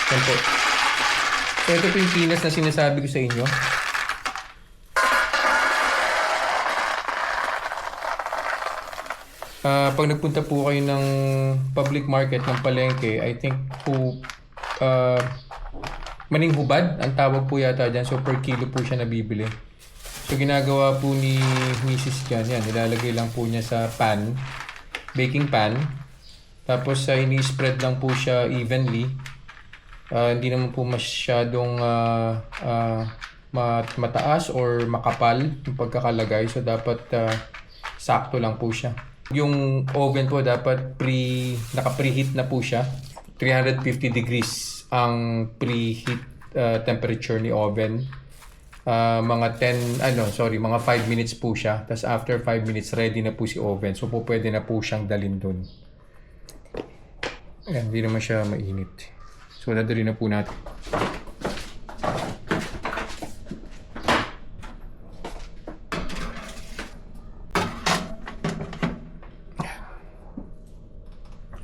Yan po. So ito po yung pinas na sinasabi ko sa inyo. Pag nagpunta po kayo ng public market ng palengke, I think po maning hubad ang tawag po yata dyan. So per kilo po siya nabibili. So ginagawa po ni Mrs. dyan, yan, nilalagay lang po niya sa pan, baking pan. Tapos ini-spread lang po siya evenly. Hindi naman po masyadong mataas or makapal yung pagkakalagay. So dapat sakto lang po siya. Yung oven po dapat naka-preheat na po siya. 350 degrees ang preheat temperature ni oven. Mga 5 minutes po siya. Tapos after 5 minutes ready na po si oven. So po pwede na po siyang dalhin dun. Ayan, hindi naman siya mainit. So dadali na po natin.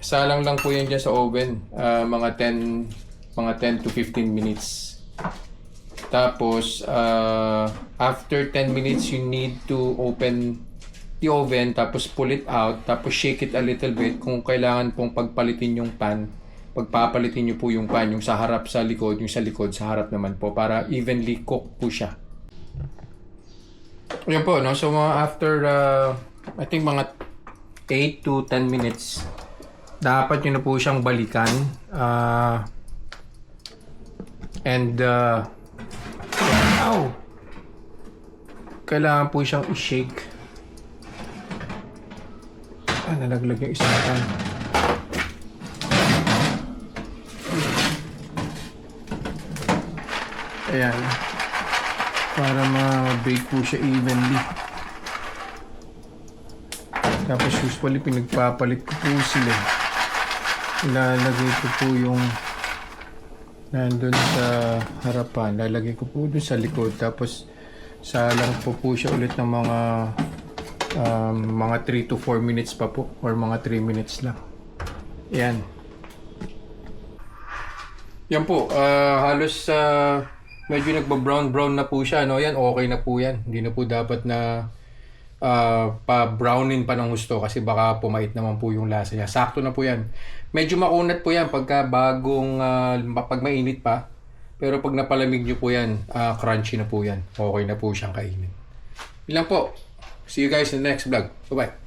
Salang lang po yan dyan sa oven, mga 10 to 15 minutes. Tapos, after 10 minutes, you need to open the oven, tapos pull it out, tapos shake it a little bit. Kung kailangan pong pagpalitin yung pan, pagpapalitin nyo po yung pan, yung sa harap sa likod, yung sa likod sa harap naman po, para evenly cook po siya. Yan po, no? So, after, I think mga 8 to 10 minutes, dapat nyo na po siyang balikan. Kailangan po siyang i-shake. Nalaglag yung isang pan. Ayan. Para ma-bake po siya evenly. Tapos usually pinagpapalit ko po sila. Ilalagay ko po yung nandun sa harapan. Lalagay ko po dun sa likod. Tapos salang po siya ulit ng mga 3 to 4 minutes pa po. Or mga 3 minutes lang. Yan. Yan po. Halos medyo nagba-brown na po siya. No? Yan, okay na po yan. Hindi na po dapat na pa-brownin pa ng gusto kasi baka pumait naman po yung lasa niya. Sakto na po yan. Medyo makunat po yan pag mainit pa. Pero pag napalamig nyo po yan, crunchy na po yan. Okay na po siyang kainin. Ilan po. See you guys in the next vlog. Bye-bye.